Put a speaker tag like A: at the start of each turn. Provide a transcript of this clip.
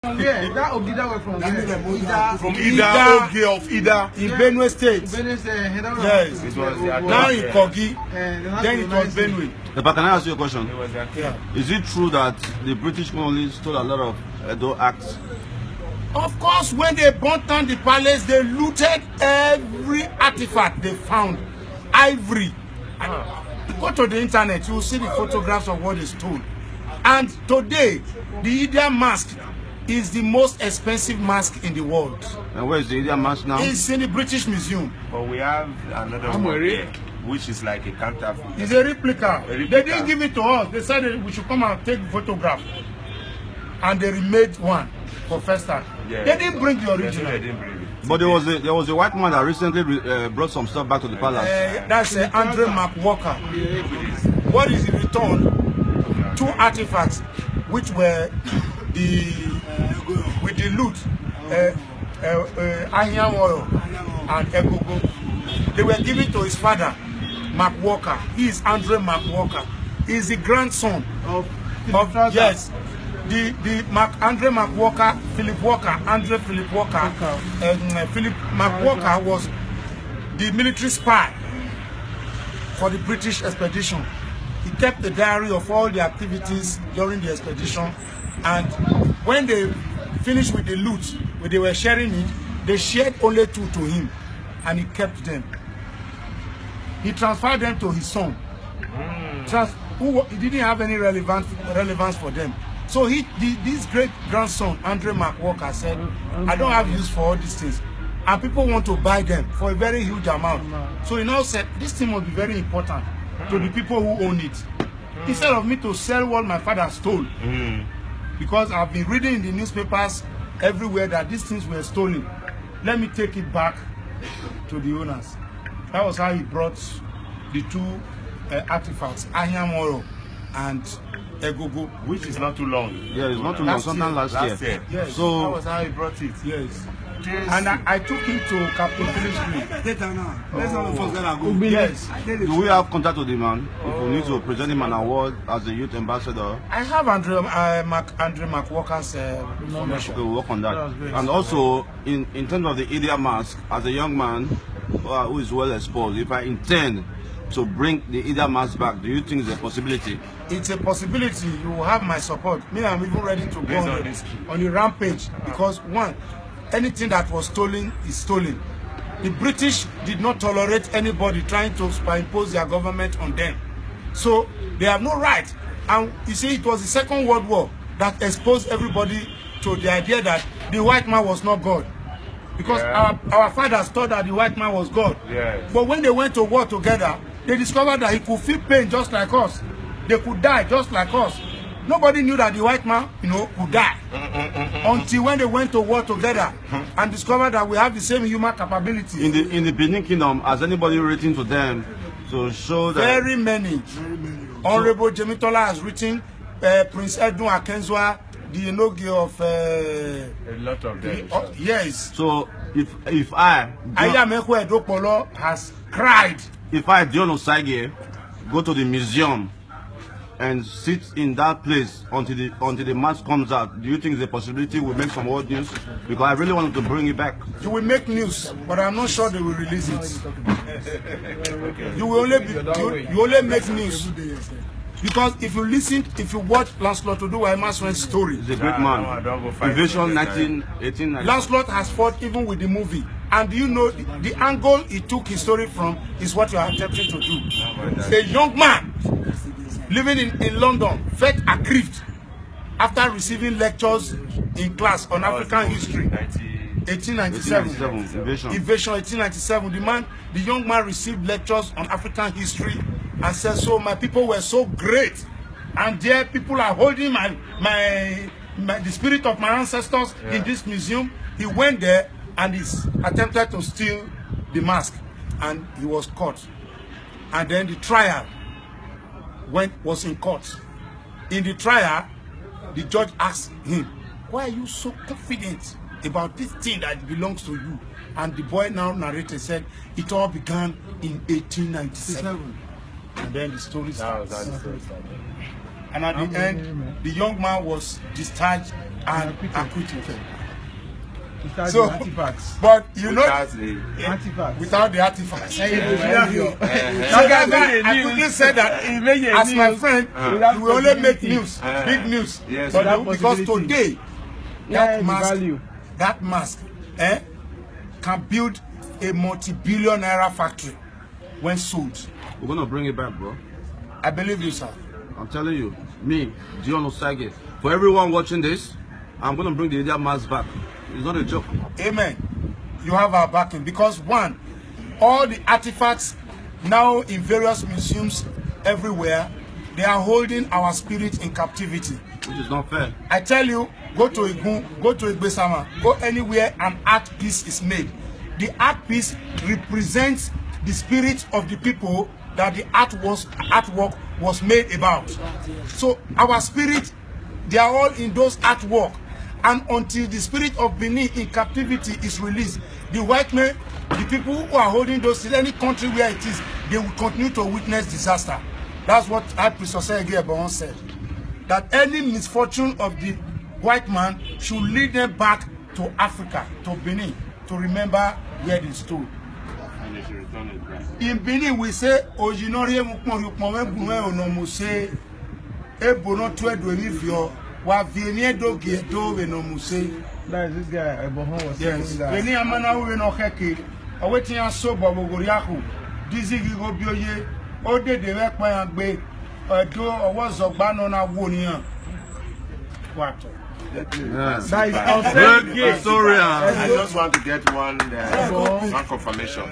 A: Yeah, that Ogida was from
B: Ida. From Ida, Oge of Ida.
A: In Benue State.
B: Yes. It was now in Kogi. Then it was Benue.
C: But can I ask you a question?
B: Yeah.
C: Is it true that the British colonists stole a lot of Edo acts?
B: Of course, when they burnt down the palace, they looted every artifact they found. Ivory. Go to the internet, you will see the photographs of what they stole. And today, the Idia mask is the most expensive mask in the world.
C: And where is the Idia mask now?
B: It's in the British Museum.
D: But we have another one here, which is like a counterfeit.
B: It's a replica. They didn't give it to us. They said we should come and take a photograph. And they remade one for first time. Yeah, they didn't bring the original.
D: They didn't bring it.
C: But there was a white man that recently brought some stuff back to the palace.
B: That's Andre McWalker. What is in return? 2 artifacts, which were with the loot, Ahian oil and Egogo. They were given to his father, McWalker. He is Andre McWalker. He is the grandson of yes. Andre McWalker, Philip Walker, Andre Philip Walker, Philip McWalker was the military spy for the British expedition. He kept the diary of all the activities during the expedition, and when they finished with the loot, when they were sharing it, they shared only 2 to him, and he kept them. He transferred them to his son, who he didn't have any relevance for them. So this great grandson, Andre McWalker, said, I don't have use for all these things. And people want to buy them for a very huge amount. So he now said, this thing must be very important to the people who own it. Instead of me to sell what my father stole. Because I've been reading in the newspapers everywhere that these things were stolen. Let me take it back to the owners. That was how he brought the 2 artifacts, Ahian oil and Egogo,
D: which is not too long.
C: Yeah, it's not too long. Sometime last year.
B: Yes.
C: So
D: that was how he brought it.
B: Yes. And I took him to Captain Phillips. Yes.
C: Do we have contact with the man? If we need to present him an award as a youth ambassador?
B: I have Andre McWalker's information.
C: Okay, we'll work on that. And also, in terms of the Idia mask, as a young man who is well exposed, if I intend to bring the Idia mask back, do you think it's a possibility?
B: It's a possibility. You will have my support. Me, I'm even ready to go on the rampage, because one, anything that was stolen is stolen. The British did not tolerate anybody trying to impose their government on them. So they have no right. And you see, it was the Second World War that exposed everybody to the idea that the white man was not God. Because our fathers thought that the white man was God. But when they went to war together, they discovered that he could feel pain just like us. They could die just like us. Nobody knew that the white man, could die. Until when they went to war together and discovered that we have the same human capability.
C: In the Benin Kingdom, has anybody written to them to show that?
B: Very many. Honorable Jemitola has written, Prince Edwin Akenzwa, the Enogi of...
D: a lot of them.
B: Yes.
C: So if I...
B: Ayamekwe Edopolo has cried.
C: If I, Dion Osage, go to the museum and sit in that place until the mask comes out, do you think there's a possibility we'll make some world news? Because I really wanted to bring it back.
B: You will make news, but I'm not sure they will release it. You will only make news. Because if you watch Lancelot Oduwayemaswen's story,
C: he's a great man. Invasion 1890.
B: Lancelot has fought even with the movie. And you know, the angle he took his story from is what you are attempting to do. A young man living in London felt aggrieved after receiving lectures in class on African history. 1897. Invasion 1897. The young man received lectures on African history and said, so my people were so great, and there people are holding the spirit of my ancestors in this museum. He went there and he attempted to steal the mask, and he was caught. And then the trial was in court. In the trial, the judge asked him, why are you so confident about this thing that belongs to you? And the boy now narrated, said, it all began in 1897. And then the story starts. And at the end, the young man was discharged and acquitted.
A: Without
B: So,
A: the artifacts.
B: but you know,
A: Artifacts.
B: without the artifacts.
A: Yeah.
B: I quickly said that as my friend, you will only make news, big news.
D: Yes.
B: But because today,
A: Value.
B: that mask can build a multi-billion naira factory when sold.
C: We're gonna bring it back, bro.
B: I believe you, sir.
C: I'm telling you, me, Dion Osage, for everyone watching this, I'm gonna bring the India mask back. It's not a joke.
B: Amen. You have our backing because one, all the artifacts now in various museums everywhere, they are holding our spirit in captivity.
C: Which is not fair.
B: I tell you, go to Igun, go to Igbesama, go anywhere an art piece is made. The art piece represents the spirit of the people that the artwork was made about. So our spirit, they are all in those artwork. And until the spirit of Benin in captivity is released, the white men, the people who are holding those in any country where it is, they will continue to witness disaster. That's what High Priest Osei said. That any misfortune of the white man should lead them back to Africa, to Benin, to remember where they stood.
D: And they should return it back.
B: In Benin, we say, Ojinori Muse, Ebono Tuedo wa vienie do gedo we no muse.
A: That is this guy. Ebohon was saying that.
B: Benin amana we no keke. Awetin aso bobogori aku. Dizzy go bioye. Ode de we pa yan gbe. Edo owo zogba no na wo niyan. What?
A: That is
C: Good story.
D: I just want to get one confirmation.